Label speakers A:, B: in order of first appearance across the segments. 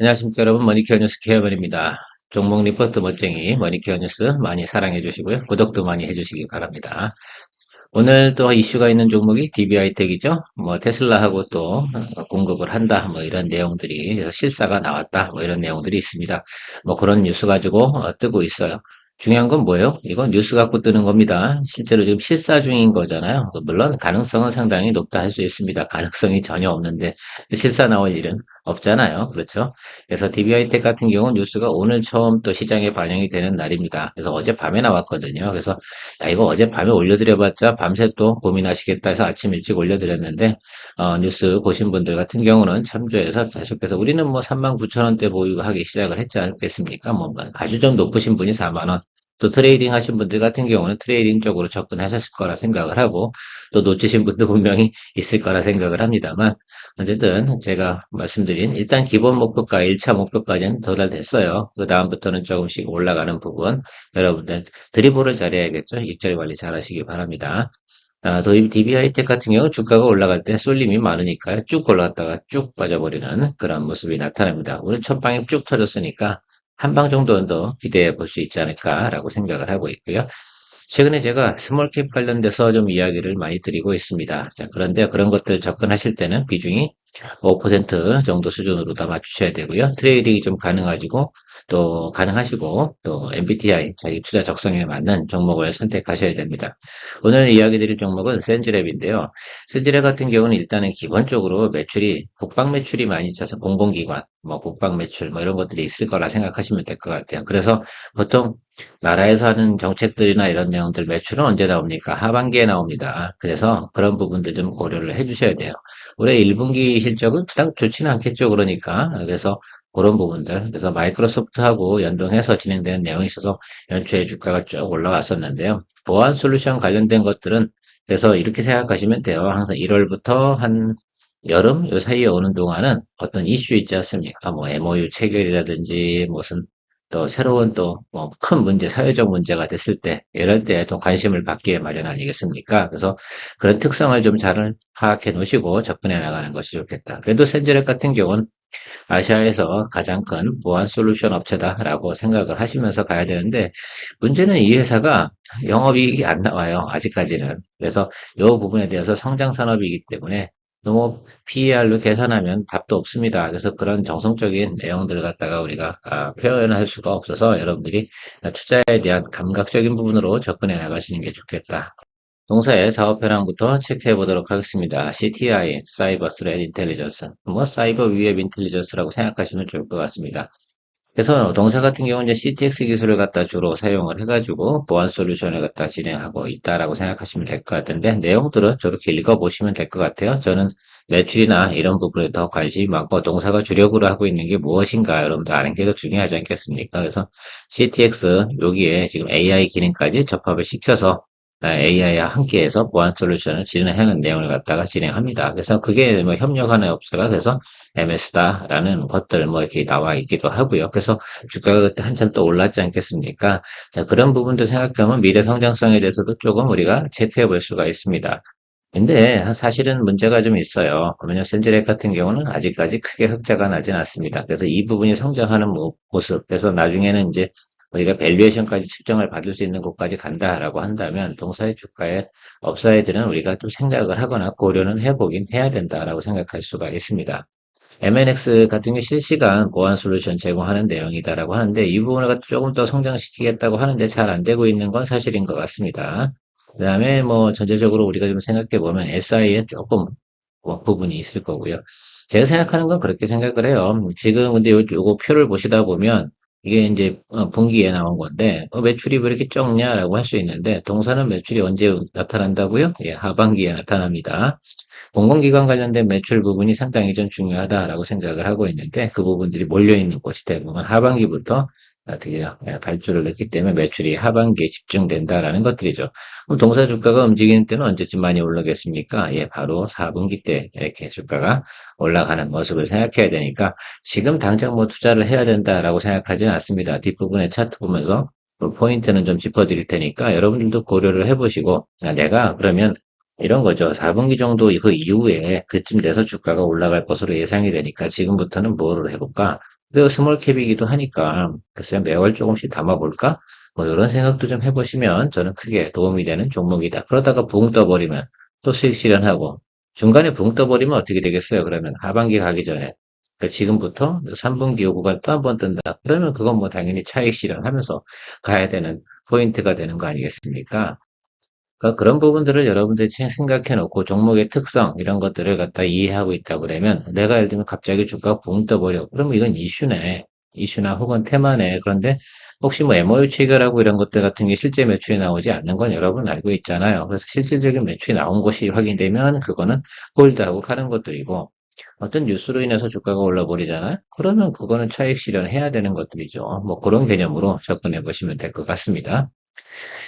A: 안녕하십니까 여러분, 머니케어 뉴스 케어번입니다. 종목 리포트 멋쟁이 머니케어 뉴스 많이 사랑해 주시고요. 구독도 많이 해주시기 바랍니다. 오늘 또 이슈가 있는 종목이 DB하이텍이죠. 뭐 테슬라하고 또 공급을 한다, 뭐 이런 내용들이 그래서 실사가 나왔다, 뭐 이런 내용들이 있습니다. 뭐 그런 뉴스 가지고 뜨고 있어요. 중요한 건 뭐예요? 이건 뉴스 갖고 뜨는 겁니다. 실제로 지금 실사 중인 거잖아요. 물론 가능성은 상당히 높다 할 수 있습니다. 가능성이 전혀 없는데 실사 나올 일은 없잖아요. 그렇죠? 그래서 DB하이텍 같은 경우는 뉴스가 오늘 처음 또 시장에 반영이 되는 날입니다. 그래서 어젯밤에 나왔거든요. 그래서 야, 이거 어젯밤에 올려드려봤자 밤새 또 고민하시겠다 해서 아침 일찍 올려드렸는데, 뉴스 보신 분들 같은 경우는 참조해서 계속해서 우리는 뭐 39,000원대 보유하기 시작을 했지 않겠습니까? 뭐 아주 좀 높으신 분이 4만원. 또 트레이딩 하신 분들 같은 경우는 트레이딩 쪽으로 접근하셨을 거라 생각을 하고, 또 놓치신 분도 분명히 있을 거라 생각을 합니다만, 어쨌든 제가 말씀드린 일단 기본 목표가 1차 목표까지는 도달됐어요. 그 다음부터는 조금씩 올라가는 부분, 여러분들 드리블을 잘해야겠죠. 입자리 관리 잘 하시기 바랍니다. DB하이텍 같은 경우 주가가 올라갈 때 쏠림이 많으니까요. 쭉 올라갔다가 쭉 빠져버리는 그런 모습이 나타납니다. 오늘 첫 방에 쭉 터졌으니까 한 방 정도는 더 기대해 볼 수 있지 않을까라고 생각을 하고 있고요. 최근에 제가 스몰캡 관련돼서 좀 이야기를 많이 드리고 있습니다. 자, 그런데 그런 것들 접근하실 때는 비중이 5% 정도 수준으로 다 맞추셔야 되고요. 트레이딩이 좀 가능하시고, 또 MBTI, 자기 투자 적성에 맞는 종목을 선택하셔야 됩니다. 오늘 이야기 드릴 종목은 센즈랩인데요. 센즈랩 같은 경우는 일단은 기본적으로 매출이, 국방 매출이 많이 차서 공공기관, 뭐 국방 매출, 뭐 이런 것들이 있을 거라 생각하시면 될 것 같아요. 그래서 보통 나라에서 하는 정책들이나 이런 내용들 매출은 언제 나옵니까? 하반기에 나옵니다. 그래서 그런 부분들 좀 고려를 해주셔야 돼요. 올해 1분기 실적은 그닥 좋지는 않겠죠. 그러니까. 그래서 그런 부분들. 그래서 마이크로소프트하고 연동해서 진행되는 내용이 있어서 연초에 주가가 쭉 올라왔었는데요. 보안 솔루션 관련된 것들은 그래서 이렇게 생각하시면 돼요. 항상 1월부터 한 여름 요 사이에 오는 동안은 어떤 이슈 있지 않습니까? 뭐 MOU 체결이라든지 무슨 또 새로운 또 뭐 큰 문제, 사회적 문제가 됐을 때 이럴 때 또 관심을 받기에 마련 아니겠습니까? 그래서 그런 특성을 좀 잘 파악해 놓으시고 접근해 나가는 것이 좋겠다. 그래도 센즈랩 같은 경우는 아시아에서 가장 큰 보안 솔루션 업체다라고 생각을 하시면서 가야 되는데 문제는 이 회사가 영업이익이 안 나와요. 아직까지는. 그래서 이 부분에 대해서 성장 산업이기 때문에 너무 PER로 계산하면 답도 없습니다. 그래서 그런 정성적인 내용들을 갖다가 우리가 표현할 수가 없어서 여러분들이 투자에 대한 감각적인 부분으로 접근해 나가시는 게 좋겠다. 동사의 사업 현황부터 체크해 보도록 하겠습니다. CTI, 사이버 스레드 인텔리전스, 뭐 사이버 위협 인텔리전스라고 생각하시면 좋을 것 같습니다. 그래서 동사 같은 경우는 이제 CTX 기술을 갖다 주로 사용을 해가지고 보안 솔루션을 갖다 진행하고 있다라고 생각하시면 될 것 같은데 내용들은 저렇게 읽어보시면 될 것 같아요. 저는 매출이나 이런 부분에 더 관심이 많고 동사가 주력으로 하고 있는 게 무엇인가 여러분들 아는 게 더 중요하지 않겠습니까? 그래서 CTX 여기에 지금 AI 기능까지 접합을 시켜서 AI와 함께해서 보안 솔루션을 진행하는 내용을 갖다가 진행합니다. 그래서 그게 뭐 협력하는 업체가 돼서 MS다라는 것들 뭐 이렇게 나와 있기도 하고요. 그래서 주가가 그때 한참 또 올랐지 않겠습니까? 자, 그런 부분도 생각하면 미래 성장성에 대해서도 조금 우리가 체크해 볼 수가 있습니다. 근데 사실은 문제가 좀 있어요. 그러면 센즈렉 같은 경우는 아직까지 크게 흑자가 나진 않습니다. 그래서 이 부분이 성장하는 모습, 그래서 나중에는 이제 우리가 밸류에이션까지 측정을 받을 수 있는 곳까지 간다라고 한다면 동사의 주가의 업사이드는 우리가 좀 생각을 하거나 고려는 해보긴 해야 된다라고 생각할 수가 있습니다. MNX 같은 게 실시간 보안 솔루션 제공하는 내용이다라고 하는데 이 부분을 갖다 조금 더 성장시키겠다고 하는데 잘 안 되고 있는 건 사실인 것 같습니다. 그 다음에 뭐 전체적으로 우리가 좀 생각해 보면 SI에 조금 뭐 부분이 있을 거고요. 제가 생각하는 건 그렇게 생각을 해요. 지금 근데 요거 표를 보시다 보면 이게 이제 분기에 나온 건데 매출이 왜 이렇게 적냐라고 할 수 있는데 동사는 매출이 언제 나타난다고요? 예, 하반기에 나타납니다. 공공기관 관련된 매출 부분이 상당히 좀 중요하다라고 생각을 하고 있는데 그 부분들이 몰려있는 곳이 대부분 하반기부터 어떻게 발주를 했기 때문에 매출이 하반기에 집중된다라는 것들이죠. 그럼 동사 주가가 움직이는 때는 언제쯤 많이 올라겠습니까? 예, 바로 4분기 때 이렇게 주가가 올라가는 모습을 생각해야 되니까 지금 당장 뭐 투자를 해야 된다라고 생각하지는 않습니다. 뒷부분에 차트 보면서 그 포인트는 좀 짚어드릴 테니까 여러분들도 고려를 해보시고 내가 그러면 이런 거죠. 4분기 정도 그 이후에 그쯤 돼서 주가가 올라갈 것으로 예상이 되니까 지금부터는 뭐를 해볼까? 그리고 스몰캡이기도 하니까 그래서 매월 조금씩 담아볼까? 뭐 이런 생각도 좀 해보시면 저는 크게 도움이 되는 종목이다. 그러다가 붕 떠버리면 또 수익 실현하고 중간에 붕 떠버리면 어떻게 되겠어요? 그러면 하반기 가기 전에 그러니까 지금부터 3분기 요구가 또 한 번 뜬다. 그러면 그건 뭐 당연히 차익 실현하면서 가야 되는 포인트가 되는 거 아니겠습니까? 그러니까 그런 부분들을 여러분들이 생각해 놓고 종목의 특성 이런 것들을 갖다 이해하고 있다고 그러면 내가 예를 들면 갑자기 주가가 붕 떠버려. 그러면 이건 이슈네. 이슈나 혹은 테마네. 그런데 혹시 뭐 MOU 체결하고 이런 것들 같은 게 실제 매출이 나오지 않는 건 여러분 알고 있잖아요. 그래서 실질적인 매출이 나온 것이 확인되면 그거는 홀드하고 가는 것들이고 어떤 뉴스로 인해서 주가가 올라버리잖아요. 그러면 그거는 차익 실현해야 되는 것들이죠. 뭐 그런 개념으로 접근해 보시면 될 것 같습니다.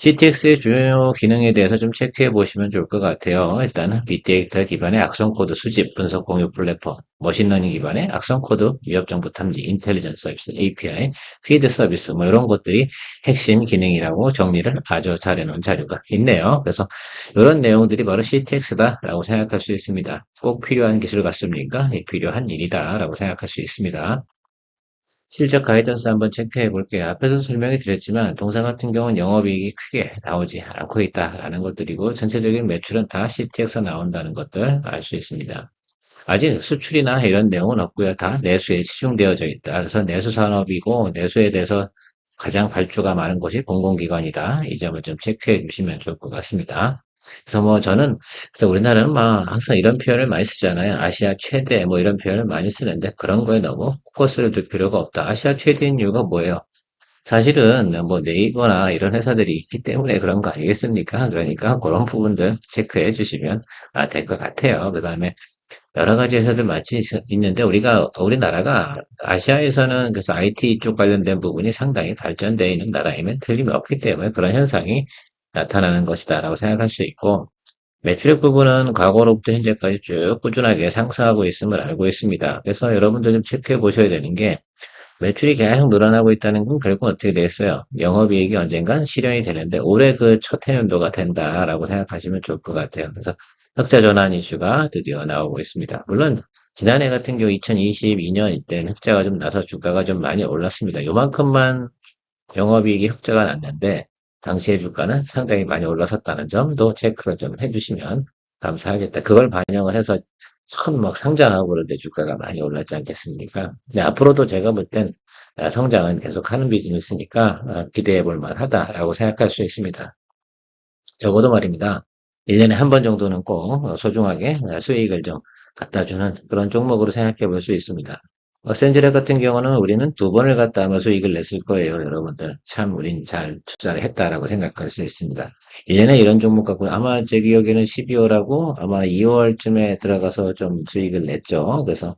A: CTX의 주요 기능에 대해서 좀 체크해 보시면 좋을 것 같아요. 일단은 빅데이터 기반의 악성 코드 수집 분석 공유 플랫폼, 머신러닝 기반의 악성 코드 위협 정보 탐지, 인텔리전스 서비스, API, 피드 서비스 뭐 이런 것들이 핵심 기능이라고 정리를 아주 잘 해놓은 자료가 있네요. 그래서 이런 내용들이 바로 CTX다라고 생각할 수 있습니다. 꼭 필요한 기술 같습니까? 필요한 일이다라고 생각할 수 있습니다. 실적 가이던스 한번 체크해 볼게요. 앞에서 설명해 드렸지만 동사 같은 경우는 영업이익이 크게 나오지 않고 있다라는 것들이고 전체적인 매출은 다 CT에서 나온다는 것들 알 수 있습니다. 아직 수출이나 이런 내용은 없고요. 다 내수에 치중되어져 있다. 그래서 내수 산업이고 내수에 대해서 가장 발주가 많은 곳이 공공기관이다. 이 점을 좀 체크해 주시면 좋을 것 같습니다. 그래서 뭐 저는 그래서 우리나라는 막 항상 이런 표현을 많이 쓰잖아요. 아시아 최대 뭐 이런 표현을 많이 쓰는데 그런 거에 너무 포커스를 둘 필요가 없다. 아시아 최대인 이유가 뭐예요? 사실은 뭐 네이버나 이런 회사들이 있기 때문에 그런 거 아니겠습니까? 그러니까 그런 부분들 체크해 주시면 될 것 같아요. 그 다음에 여러 가지 회사들 많이 있는데 우리나라가 아시아에서는 그래서 IT 쪽 관련된 부분이 상당히 발전되어 있는 나라임은 틀림이 없기 때문에 그런 현상이 나타나는 것이다라고 생각할 수 있고 매출액 부분은 과거로부터 현재까지 쭉 꾸준하게 상승하고 있음을 알고 있습니다. 그래서 여러분들 좀 체크해 보셔야 되는 게 매출이 계속 늘어나고 있다는 건 결국 어떻게 되겠어요? 영업이익이 언젠간 실현이 되는데 올해 그 첫 해년도가 된다라고 생각하시면 좋을 것 같아요. 그래서 흑자 전환 이슈가 드디어 나오고 있습니다. 물론 지난해 같은 경우 2022년 이때는 흑자가 좀 나서 주가가 좀 많이 올랐습니다. 요만큼만 영업이익이 흑자가 났는데 당시의 주가는 상당히 많이 올라섰다는 점도 체크를 좀 해주시면 감사하겠다. 그걸 반영을 해서 처음 막 상장하고 그런데 주가가 많이 올랐지 않겠습니까? 근데 앞으로도 제가 볼 땐 성장은 계속하는 비즈니스니까 기대해 볼 만하다라고 생각할 수 있습니다. 적어도 말입니다. 1년에 한 번 정도는 꼭 소중하게 수익을 좀 갖다 주는 그런 종목으로 생각해 볼 수 있습니다. 센즈렉 같은 경우는 우리는 두 번을 갖다 아마 수익을 냈을 거예요, 여러분들. 참, 우린 잘 투자를 했다라고 생각할 수 있습니다. 1년에 이런 종목 갖고 아마 제 기억에는 12월하고 아마 2월쯤에 들어가서 좀 수익을 냈죠. 그래서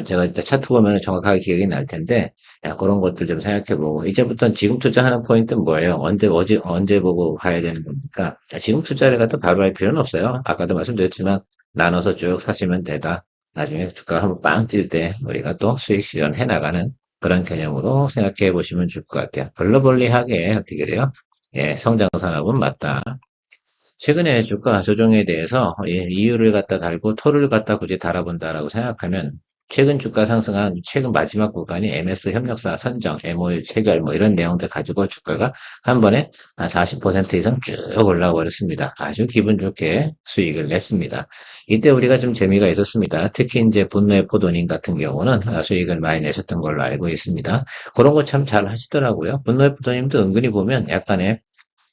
A: 제가 이제 차트 보면 정확하게 기억이 날 텐데, 그런 것들 좀 생각해보고, 이제부터는 지금 투자하는 포인트는 뭐예요? 언제 보고 가야 되는 겁니까? 지금 투자를 갖다 바로 할 필요는 없어요. 아까도 말씀드렸지만, 나눠서 쭉 사시면 되다. 나중에 주가가 한번 빵 뛸 때, 우리가 또 수익 실현해 나가는 그런 개념으로 생각해 보시면 좋을 것 같아요. 블러블리하게 어떻게 돼요? 예, 성장 산업은 맞다. 최근에 주가 조정에 대해서 이유를 갖다 달고 토를 갖다 굳이 달아본다라고 생각하면 최근 주가 상승한 최근 마지막 구간이 MS 협력사 선정, MOU 체결 뭐 이런 내용들 가지고 주가가 한 번에 한 40% 이상 쭉 올라와 버렸습니다. 아주 기분 좋게 수익을 냈습니다. 이때 우리가 좀 재미가 있었습니다. 특히 이제 분노의 포도님 같은 경우는 수익을 많이 내셨던 걸로 알고 있습니다. 그런 거 참 잘 하시더라고요. 분노의 포도님도 은근히 보면 약간의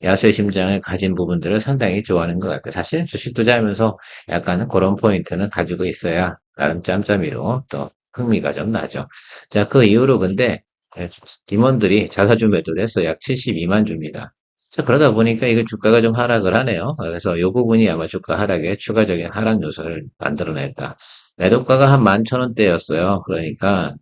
A: 야수의 심장을 가진 부분들을 상당히 좋아하는 것 같아요. 사실 주식 투자하면서 약간 그런 포인트는 가지고 있어야 나름 짬짬이로 또 흥미가 좀 나죠. 자, 그 이후로 근데 임원들이 자사주 매도를 해서 약 72만 주입니다. 자, 그러다 보니까 이거 주가가 좀 하락을 하네요. 그래서 이 부분이 아마 주가 하락에 추가적인 하락 요소를 만들어냈다. 매도가가 한 11,000원대였어요. 그러니까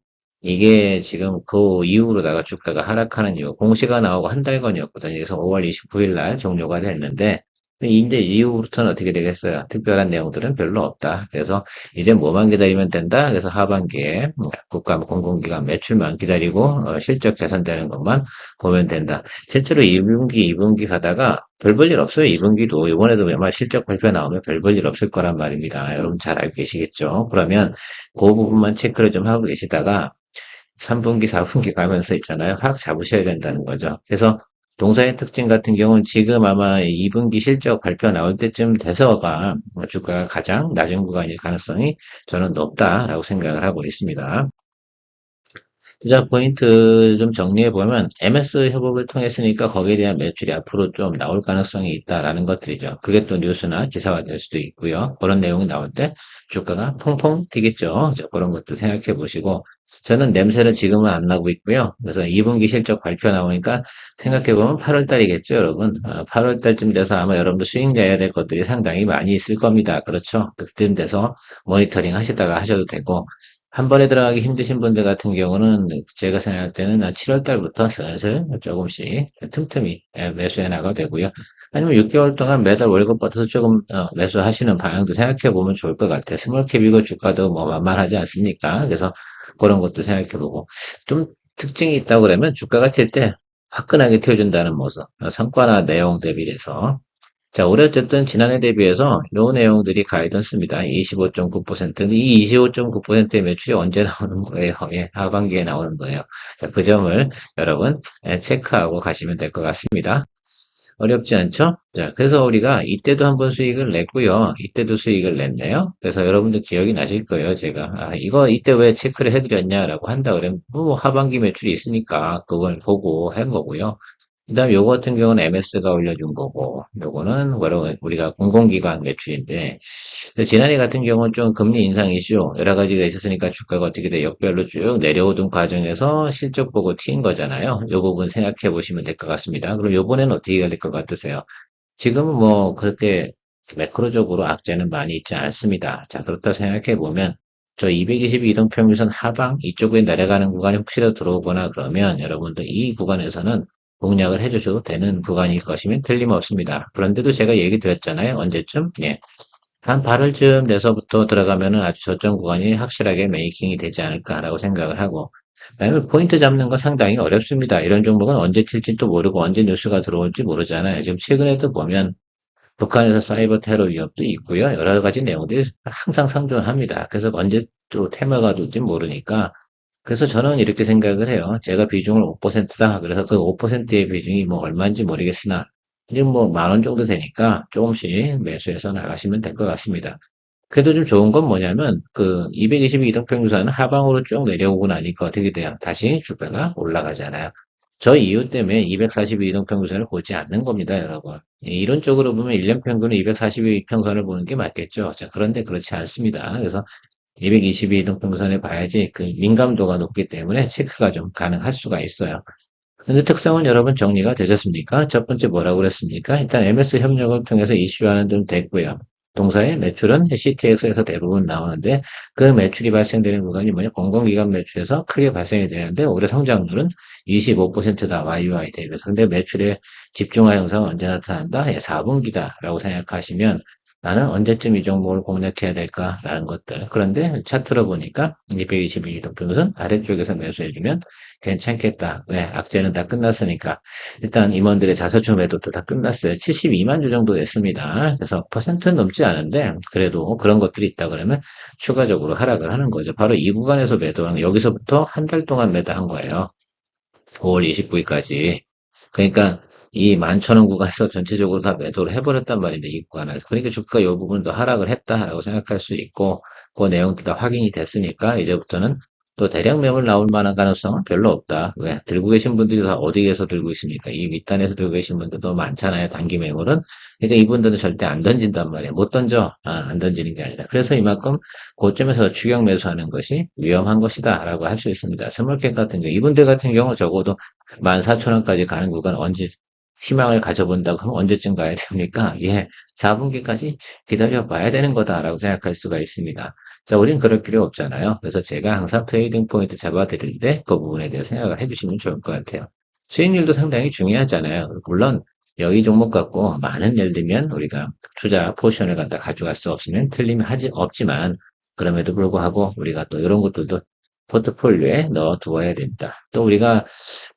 A: 이게 지금 그 이후로다가 주가가 하락하는 이유, 공시가 나오고 한 달건이었거든요. 그래서 5월 29일 날 종료가 됐는데, 이제 이후부터는 어떻게 되겠어요? 특별한 내용들은 별로 없다. 그래서 이제 뭐만 기다리면 된다. 그래서 하반기에 국가 공공기관 매출만 기다리고 실적 개선되는 것만 보면 된다. 실제로 1분기, 2분기 가다가 별 볼 일 없어요. 2분기도 이번에도 아마 실적 발표 나오면 별 볼 일 없을 거란 말입니다. 여러분 잘 알고 계시겠죠? 그러면 그 부분만 체크를 좀 하고 계시다가 3분기, 4분기 가면서 있잖아요. 확 잡으셔야 된다는 거죠. 그래서 동사의 특징 같은 경우는 지금 아마 2분기 실적 발표 나올 때쯤 돼서가 주가가 가장 낮은 구간일 가능성이 저는 높다라고 생각을 하고 있습니다. 투자 포인트 좀 정리해보면 MS 협업을 통했으니까 거기에 대한 매출이 앞으로 좀 나올 가능성이 있다라는 것들이죠. 그게 또 뉴스나 기사화 될 수도 있고요. 그런 내용이 나올 때 주가가 퐁퐁 튀겠죠. 그런 것도 생각해 보시고 저는 냄새는 지금은 안 나고 있고요. 그래서 2분기 실적 발표 나오니까 생각해보면 8월 달이겠죠, 여러분. 8월 달쯤 돼서 아마 여러분도 수익 내야 될 것들이 상당히 많이 있을 겁니다. 그렇죠? 그쯤 돼서 모니터링 하시다가 하셔도 되고 한 번에 들어가기 힘드신 분들 같은 경우는 제가 생각할 때는 7월 달부터 슬슬 조금씩 틈틈이 매수해 나가도 되고요. 아니면 6개월 동안 매달 월급 받아서 조금 매수하시는 방향도 생각해 보면 좋을 것 같아요. 스몰캡이고 주가도 뭐 만만하지 않습니까? 그래서 그런 것도 생각해 보고 좀 특징이 있다고 그러면 주가가 튈 때 화끈하게 튀어준다는 모습, 성과나 내용 대비해서 자, 올해 어쨌든 지난해 대비해서 요 내용들이 가이던스입니다. 25.9%. 이 25.9%의 매출이 언제 나오는 거예요? 예, 하반기에 나오는 거예요. 자, 그 점을 여러분 체크하고 가시면 될 것 같습니다. 어렵지 않죠? 자, 그래서 우리가 이때도 한번 수익을 냈고요. 이때도 수익을 냈네요. 그래서 여러분들 기억이 나실 거예요. 제가 이거 이때 왜 체크를 해드렸냐라고 한다 그러면 뭐 하반기 매출이 있으니까 그걸 보고 한 거고요. 그다음 요거 같은 경우는 MS가 올려준 거고, 요거는 바로 우리가 공공기관 매출인데, 지난해 같은 경우는 좀 금리 인상 이슈 여러 가지가 있었으니까 주가가 어떻게 돼 역별로 쭉 내려오던 과정에서 실적 보고 튀인 거잖아요. 요 부분 생각해 보시면 될 것 같습니다. 그럼 요번에는 어떻게 해야 될 것 같으세요? 지금은 뭐 그렇게 매크로적으로 악재는 많이 있지 않습니다. 자, 그렇다 생각해 보면 저 222 이동평균선 하방 이쪽에 내려가는 구간이 혹시라도 들어오거나 그러면 여러분들 이 구간에서는 공략을 해주셔도 되는 구간일 것이면 틀림없습니다. 그런데도 제가 얘기 드렸잖아요. 언제쯤? 예. 한 8월쯤 돼서부터 들어가면은 아주 저점 구간이 확실하게 메이킹이 되지 않을까라고 생각을 하고, 그다음에 포인트 잡는 거 상당히 어렵습니다. 이런 종목은 언제 튈지도 모르고 언제 뉴스가 들어올지 모르잖아요. 지금 최근에도 보면 북한에서 사이버 테러 위협도 있고요. 여러 가지 내용들이 항상 상존합니다. 그래서 언제 또 테마가 될지 모르니까 그래서 저는 이렇게 생각을 해요. 제가 비중을 5%다. 그래서 그 5%의 비중이 뭐 얼마인지 모르겠으나, 지금 뭐 10,000원 정도 되니까 조금씩 매수해서 나가시면 될 것 같습니다. 그래도 좀 좋은 건 뭐냐면, 그 222 이동평균선은 하방으로 쭉 내려오고 나니까 어떻게 돼요? 다시 주가가 올라가잖아요. 저 이유 때문에 242 이동평균선을 보지 않는 겁니다, 여러분. 이론적으로 보면 1년 평균은 242 평선을 보는 게 맞겠죠. 자, 그런데 그렇지 않습니다. 그래서 222 이동평균선에 봐야지 그 민감도가 높기 때문에 체크가 좀 가능할 수가 있어요. 근데 특성은 여러분 정리가 되셨습니까? 첫 번째 뭐라고 그랬습니까? 일단 MS 협력을 통해서 이슈화는 좀 됐고요. 동사의 매출은 CTX에서 대부분 나오는데 그 매출이 발생되는 구간이 뭐냐? 공공기관 매출에서 크게 발생이 되는데 올해 성장률은 25%다. YY 대비해서. 근데 매출의 집중화 현상은 언제 나타난다? 예, 4분기다라고 생각하시면 나는 언제쯤 이 종목을 공략해야 될까라는 것들. 그런데 차트로 보니까 222 동평선 아래쪽에서 매수해주면 괜찮겠다. 왜? 악재는 다 끝났으니까. 일단 임원들의 자사주 매도도 다 끝났어요. 72만 주 정도 됐습니다. 그래서 퍼센트는 넘지 않은데 그래도 그런 것들이 있다 그러면 추가적으로 하락을 하는 거죠. 바로 이 구간에서 매도하는 여기서부터 한 달 동안 매도한 거예요. 5월 29일까지. 그러니까 이 11,000원 구간에서 전체적으로 다 매도를 해버렸단 말입니다. 이 구간에서. 그러니까 주가 이 부분도 하락을 했다라고 생각할 수 있고 그 내용도 다 확인이 됐으니까 이제부터는 또 대량 매물 나올 만한 가능성은 별로 없다. 왜? 들고 계신 분들이 다 어디에서 들고 있습니까? 이 윗단에서 들고 계신 분들도 많잖아요. 단기 매물은. 그러니까 이분들은 절대 안 던진단 말이에요. 못 던져. 안 던지는 게 아니라. 그래서 이만큼 고점에서 추격 매수하는 것이 위험한 것이다. 라고 할 수 있습니다. 스몰캡 같은 경우, 이분들 같은 경우 적어도 14,000원까지 가는 구간 언제 희망을 가져본다고 하면 언제쯤 가야 됩니까? 예, 4분기까지 기다려 봐야 되는 거다라고 생각할 수가 있습니다. 자, 우린 그럴 필요 없잖아요. 그래서 제가 항상 트레이딩 포인트 잡아드릴 때 그 부분에 대해 생각을 해주시면 좋을 것 같아요. 수익률도 상당히 중요하잖아요. 물론 여기 종목 갖고 많은 예를 들면 우리가 투자 포션을 갖다 가져갈 수 없으면 틀림이 하지 없지만 그럼에도 불구하고 우리가 또 이런 것들도 포트폴리오에 넣어 두어야 됩니다. 또 우리가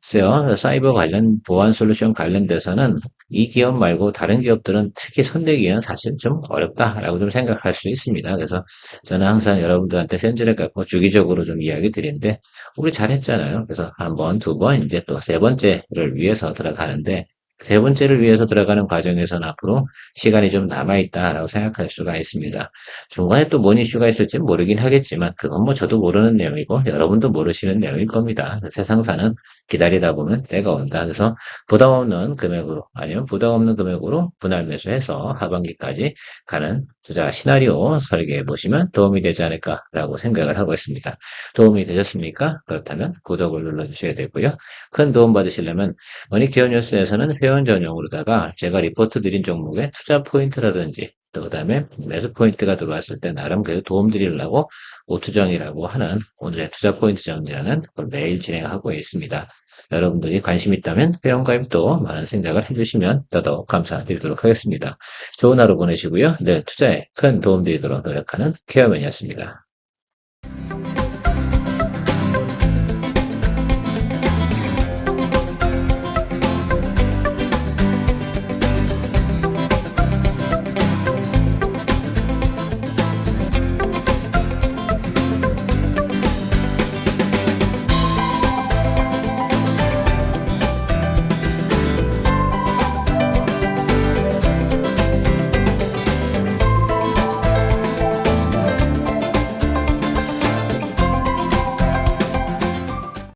A: 글쎄요, 사이버 관련 보안 솔루션 관련돼서는 이 기업 말고 다른 기업들은 특히 손대기는 사실 좀 어렵다라고 좀 생각할 수 있습니다. 그래서 저는 항상 여러분들한테 센즈를 갖고 주기적으로 좀 이야기 드리는데, 우리 잘했잖아요. 그래서 한 번, 두 번, 이제 또 세 번째를 위해서 들어가는데, 세 번째를 위해서 들어가는 과정에서는 앞으로 시간이 좀 남아있다라고 생각할 수가 있습니다. 중간에 또 뭔 이슈가 있을지 모르긴 하겠지만, 그건 뭐 저도 모르는 내용이고, 여러분도 모르시는 내용일 겁니다. 세상사는 기다리다 보면 때가 온다. 그래서 부담 없는 금액으로, 아니면 부담 없는 금액으로 분할 매수해서 하반기까지 가는 투자 시나리오 설계해 보시면 도움이 되지 않을까라고 생각을 하고 있습니다. 도움이 되셨습니까? 그렇다면 구독을 눌러주셔야 되고요. 큰 도움 받으시려면 머니케어 뉴스에서는 회원 전용으로다가 제가 리포트 드린 종목의 투자 포인트라든지 또 그다음에 매수 포인트가 들어왔을 때 나름 그래도 도움 드리려고 오투정이라고 하는 오늘의 투자 포인트 정리라는 걸 매일 진행하고 있습니다. 여러분들이 관심 있다면 회원가입도 많은 생각을 해주시면 더더욱 감사드리도록 하겠습니다. 좋은 하루 보내시고요. 늘 투자에 큰 도움 드리도록 노력하는 케어맨이었습니다.